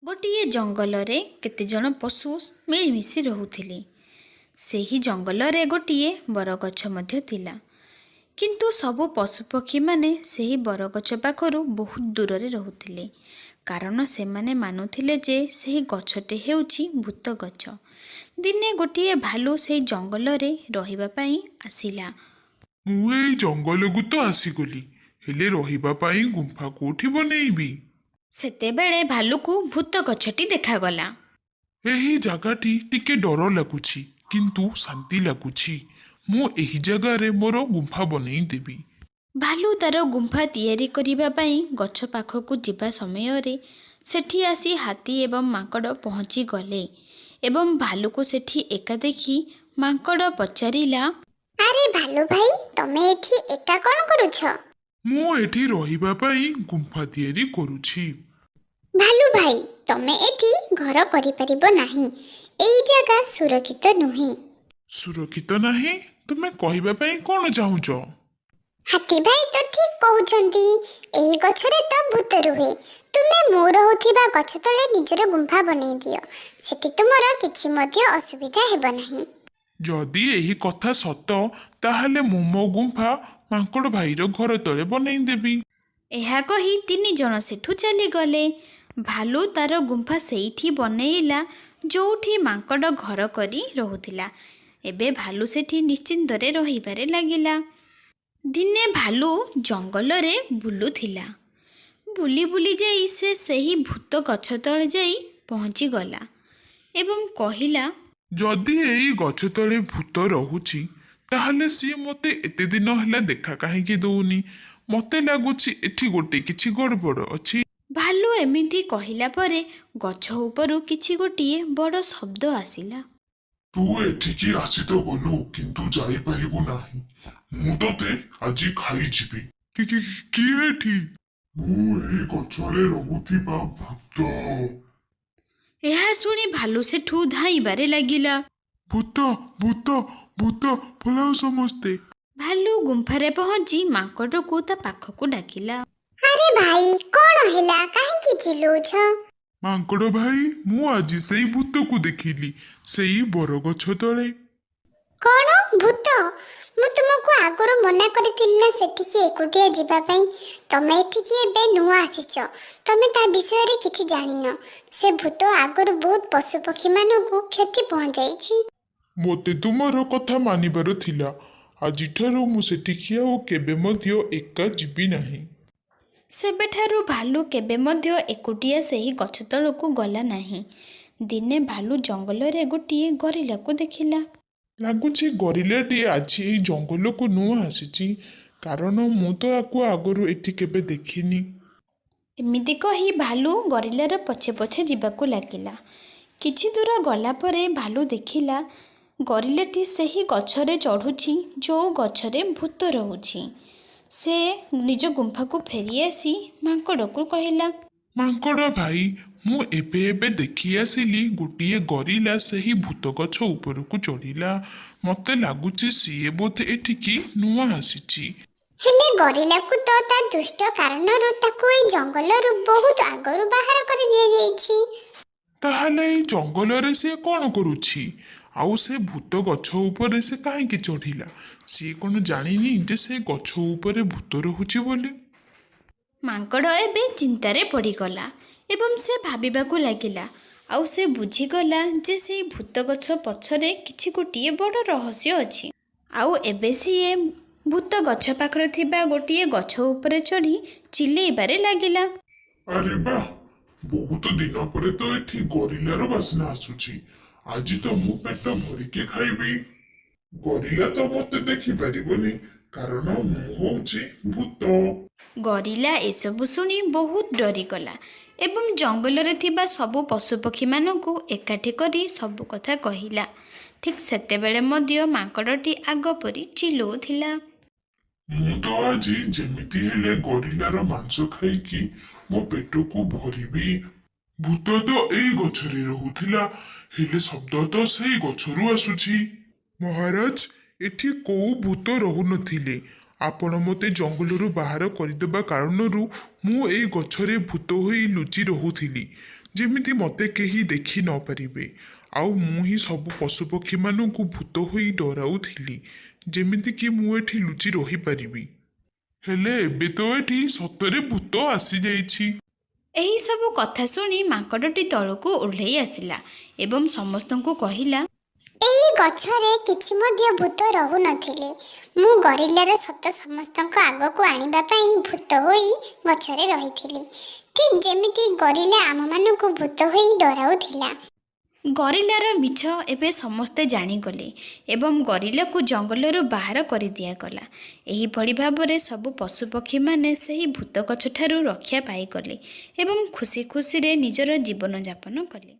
ଗୋଟିଏ ଜଙ୍ଗଲରେ କେତେଜଣ ପଶୁ ମିଳିମିଶି ରହୁଥିଲେ। ସେହି ଜଙ୍ଗଲରେ ଗୋଟିଏ ବରଗଛ ମଧ୍ୟ ଥିଲା। କିନ୍ତୁ ସବୁ ପଶୁପକ୍ଷୀମାନେ ସେହି ବରଗଛ ପାଖରୁ ବହୁତ ଦୂରରେ ରହୁଥିଲେ, କାରଣ ସେମାନେ ମାନୁଥିଲେ ଯେ ସେହି ଗଛଟି ହେଉଛି ଭୂତ ଗଛ। ଦିନେ ଗୋଟିଏ ଭାଲୁ ସେହି ଜଙ୍ଗଲରେ ରହିବା ପାଇଁ ଆସିଲା। ମୁଁ ଏଇ ଜଙ୍ଗଲକୁ ତ ଆସିଗଲି, ହେଲେ ରହିବା ପାଇଁ ଗୁମ୍ଫା କୋଉଠି ବନେଇବି? ସେତେବେଳେ ଭାଲୁକୁ ଭୂତ ଗଛଟି ଦେଖାଗଲା। ଏହି ଜାଗାଟି ଟିକେ ଡର ଲାଗୁଛି, କିନ୍ତୁ ଶାନ୍ତି ଲାଗୁଛି। ମୁଁ ଏହି ଜାଗାରେ ମୋର ଗୁମ୍ଫା ବନେଇଦେବି। ଭାଲୁ ତାର ଗୁମ୍ଫା ତିଆରି କରିବା ପାଇଁ ଗଛ ପାଖକୁ ଯିବା ସମୟରେ ସେଠି ଆସି ହାତୀ ଏବଂ ମାଙ୍କଡ଼ ପହଞ୍ଚିଗଲେ ଏବଂ ଭାଲୁକୁ ସେଠି ଏକା ଦେଖି ମାଙ୍କଡ଼ ପଚାରିଲା, ଆରେ ଭାଲୁ ଭାଇ, ତମେ ଏଠି ଏକା କ'ଣ କରୁଛ? ମୁଁ ଏଠି ରହିବା ପାଇଁ ଗୁମ୍ଫା ତିଆରି କରୁଛି। ଭାଲୁ ଭାଇ, ତମେ ଏଠି ଘର କରିପାରିବ ନାହିଁ। ଏଇ ଜାଗା ସୁରକ୍ଷିତ ନୁହେଁ। ସୁରକ୍ଷିତ ନାହିଁ? ତୁମେ କହିବା ପାଇଁ କ'ଣ ଚାହୁଁଛ? ହାତୀ ଭାଇ ତ ଠିକ କହୁଛନ୍ତି। ଏହି ଗଛରେ ତ ଭୂତ ରୁହେ। ତୁମେ ମୁଁ ରହୁଥିବା ଗଛ ତଳେ ନିଜର ଗୁମ୍ଫା ବନେଇ ଦିଅ। ସେଠି ତୁମର କିଛି ମଧ୍ୟ ଅସୁବିଧା ହେବ ନାହିଁ। ଯଦି ଏହି କଥା ସତ, ତାହେଲେ ମୁଁ ମୋ ଗୁମ୍ଫା ମାଙ୍କଡ଼ ଭାଇର ଘର ତଳେ ବନେଇଦେବି। ଏହା କହି 3 ଜଣ ସେଠୁ ଚାଲିଗଲେ। ଭାଲୁ ତାର ଗୁମ୍ଫା ସେଇଠି ବନେଇଲା ଯୋଉଠି ମାଙ୍କଡ଼ ଘର କରି ରହୁଥିଲା। ଏବେ ଭାଲୁ ସେଠି ନିଶ୍ଚିନ୍ତରେ ରହିବାରେ ଲାଗିଲା। ଦିନେ ଭାଲୁ ଜଙ୍ଗଲରେ ବୁଲୁଥିଲା। ବୁଲି ବୁଲି ଯାଇ ସେ ସେହି ଭୂତ ଗଛ ତଳେ ଯାଇ ପହଞ୍ଚିଗଲା ଏବଂ କହିଲା, ଯଦି ଏଇ ଗଛ ତଳେ ଭୂତ ରହୁଛି, ତାହେଲେ ସିଏ ମୋତେ ଏତେ ଦିନ ହେଲା ଦେଖା କାହିଁକି ଦଉନି? ମୋତେ ଲାଗୁଛି ଏଠି ଗୋଟେ କିଛି ଗଡ଼ବଡ଼ ଅଛି। ଭାଲୁ ଏମିତି କହିଲା ପରେ ଗଛ ଉପରୁ କିଛି ଗୋଟିଏ ବଡ଼ ଶବ୍ଦ ଆସିଲା। ତୁ ଏଠିକି ଆସି ତ ଗଲୁ, କିନ୍ତୁ ଯାଇପାରିବୁ ନାହିଁ। ମୁଁ ତତେ ଆଜି ଖାଇଯିବି। କିଏ ଏଠି? ମୁଁ ଏହି ଗଛରେ ରହୁଥିବା ଭୂତ। ଏହା ଶୁଣି ଭାଲୁ ସେଠୁ ଧାଇଁବାରେ ଲାଗିଲା। ଭୂତ ଭୂତ ଭୂତ, ପଳାଅ ସମସ୍ତେ। ଭାଲୁ ଗୁମ୍ଫାରେ ପହଞ୍ଚି ମାଙ୍କଡ଼କୁ ତା ପାଖକୁ ଡାକିଲା। ଆରେ ଭାଇ, କ'ଣ ହେଲା? କାହିଁକି ଚିଲଉଛ? ମାଙ୍କଡ଼ ଭାଇ, ମୁଁ ଆଜି ସେଇ ଭୂତକୁ ଦେଖିଲି, ସେଇ ବରଗଛ ତଳେ। କ'ଣ ଭୂତ? ମୁଁ ତୁମକୁ ଆଗରୁ ମନା କରିଥିଲି ନା ସେଠିକି ଏକୁଟିଆ ଯିବା ପାଇଁ? ତମେ ଏଠିକି ଏବେ ନୂଆ ଆସିଛ। ତମେ ତା ବିଷୟରେ କିଛି ଜାଣିନ। ସେ ଭୂତ ଆଗରୁ ବହୁତ ପଶୁପକ୍ଷୀମାନଙ୍କୁ କ୍ଷତି ପହଞ୍ଚାଇଛି। ମୋତେ ତୁମର କଥା ମାନିବାର ଥିଲା। ଆଜିଠାରୁ ମୁଁ ସେଠିକି ଆଉ କେବେ ମଧ୍ୟ ଏକା ଯିବି ନାହିଁ। ସେବେଠାରୁ ଭାଲୁ କେବେ ମଧ୍ୟ ଏକୁଟିଆ ସେହି ଗଛ ତଳକୁ ଗଲା ନାହିଁ। ଦିନେ ଭାଲୁ ଜଙ୍ଗଲରେ ଗୋଟିଏ ଗରିଲାକୁ ଦେଖିଲା। ଲାଗୁଛି ଗରିଲାଟି ଆଜି ଏଇ ଜଙ୍ଗଲକୁ ନୂଆ ଆସିଛି, କାରଣ ମୁଁ ତ ଆକୁ ଆଗରୁ ଏଠି କେବେ ଦେଖିନି। ଏମିତି କହି ଭାଲୁ ଗରିଲାର ପଛେ ପଛେ ଯିବାକୁ ଲାଗିଲା। କିଛି ଦୂର ଗଲା ପରେ ଭାଲୁ ଦେଖିଲା ଗରିଲାଟି ସେହି ଗଛରେ ଚଢ଼ୁଛି ଯେଉଁ ଗଛରେ ଭୂତ ରହୁଛି। ସେ ନିଜ ଗୁମ୍ଫାକୁ ଫେରି ଆସି ମାଙ୍କଡ଼କୁ କହିଲା, ମାଙ୍କଡ଼ ଭାଇ, ମୁଁ ଏବେ ଏବେ ଦେଖି ଆସିଲି ଗୋଟିଏ ଗରିଲା ସେହି ଭୂତ ଗଛ ଉପରକୁ ଚଢ଼ିଲା। ମୋତେ ଲାଗୁଛି ସିଏ ବୋଧେ ଏଠିକି ନୂଆ ଆସିଛି। ହେଲେ ଗରିଲାକୁ ତ ତା ଦୁଷ୍ଟ କାରଣରୁ ତାକୁ ଏଇ ଜଙ୍ଗଲରୁ ବହୁତ ଆଗରୁ ବାହାର କରି ଦିଆଯାଇଛି। ତାହେଲେ ଏଇ ଜଙ୍ଗଲରେ ସିଏ କ'ଣ କରୁଛି? ଆଉ ସେ ଭୂତ ଗଛ ଉପରେ ସେ କାହିଁକି ଚଢ଼ିଲା? ସିଏ କ'ଣ ଜାଣିନି ଯେ ସେ ଗଛ ଉପରେ ଭୂତ ରହୁଛି ବୋଲି? ମାଙ୍କଡ଼ ଏବେ ଚିନ୍ତାରେ ପଡ଼ିଗଲା ଏବଂ ସେ ଭାବିବାକୁ ଲାଗିଲା। ଆଉ ସେ ବୁଝିଗଲା ଯେ ସେଇ ଭୂତ ଗଛ ପଛରେ କିଛି ଗୋଟିଏ ବଡ଼ ରହସ୍ୟ ଅଛି। ଆଉ ଏବେ ସିଏ ଭୂତ ଗଛ ପାଖରେ ଥିବା ଗୋଟିଏ ଗଛ ଉପରେ ଚଢ଼ି ଚିଲେଇବାରେ ଲାଗିଲା। ଆରେ ବାଃ, ବହୁତ ଦିନ ପରେ ତ ଏଠି ଗରିଲାର ବାସ୍ନା ଆସୁଛି। ଆଜି ତ ମୁଁ ପେଟ ଭରିକି ଖାଇବି। ଗରିଲା ତ ମୋତେ ଦେଖିପାରିବନି, କାରଣ ମୁଁ ହଉଛି ଭୂତ। ଗରିଲା ଏସବୁ ଶୁଣି ବହୁତ ଡରିଗଲା ଏବଂ ଜଙ୍ଗଲରେ ଥିବା ସବୁ ପଶୁପକ୍ଷୀମାନଙ୍କୁ ଏକାଠି କରି ସବୁ କଥା କହିଲା। ଠିକ୍ ସେତେବେଳେ ମଧ୍ୟ ମାଙ୍କଡ଼ଟି ଆଗ ପରି ଚିଲଉଥିଲା। ମୁଁ ତ ଆଜି ଯେମିତି ହେଲେ ଗରିଲାର ମାଂସ ଖାଇକି ମୋ ପେଟକୁ ଭରିବି। ଭୂତ ତ ଏଇ ଗଛରେ ରହୁଥିଲା, ହେଲେ ଶବ୍ଦ ତ ସେଇ ଗଛରୁ ଆସୁଛି। ମହାରାଜ, ଏଠି କୋଉ ଭୂତ ରହୁନଥିଲେ। ଆପଣ ମୋତେ ଜଙ୍ଗଲରୁ ବାହାର କରିଦେବା କାରଣରୁ ମୁଁ ଏଇ ଗଛରେ ଭୂତ ହୋଇ ଲୁଚି ରହୁଥିଲି। ଯେମିତି ମୋତେ କେହି ଦେଖି ନ ପାରିବେ। ଆଉ ମୁଁ ହିଁ ସବୁ ପଶୁପକ୍ଷୀମାନଙ୍କୁ ଭୂତ ହୋଇ ଡରାଉଥିଲି, ଯେମିତିକି ମୁଁ ଏଠି ଲୁଚି ରହିପାରିବି। ହେଲେ ଏବେ ତ ଏଠି ସତରେ ଭୂତ ଆସିଯାଇଛି। ଏହି ସବୁ କଥା ଶୁଣି ମାଙ୍କଡ଼ଟି ତଳକୁ ଓହ୍ଲେଇ ଆସିଲା ଏବଂ ସମସ୍ତଙ୍କୁ କହିଲା, ଏହି ଗଛରେ କିଛି ମଧ୍ୟ ଭୂତ ରହୁନଥିଲେ। ମୁଁ ଗରିଲାର ସତ ସମସ୍ତଙ୍କ ଆଗକୁ ଆଣିବା ପାଇଁ ଭୂତ ହୋଇ ଗଛରେ ରହିଥିଲି, ଠିକ୍ ଯେମିତି ଗରିଲା ଆମମାନଙ୍କୁ ଭୂତ ହୋଇ ଡରାଉଥିଲା। ଗରିଲାର ମିଛ ଏବେ ସମସ୍ତେ ଜାଣିଗଲେ ଏବଂ ଗରିଲାକୁ ଜଙ୍ଗଲରୁ ବାହାର କରିଦିଆଗଲା। ଏହିଭଳି ଭାବରେ ସବୁ ପଶୁପକ୍ଷୀମାନେ ସେହି ଭୂତ ଗଛଠାରୁ ରକ୍ଷା ପାଇଗଲେ ଏବଂ ଖୁସି ଖୁସିରେ ନିଜର ଜୀବନଯାପନ କଲେ।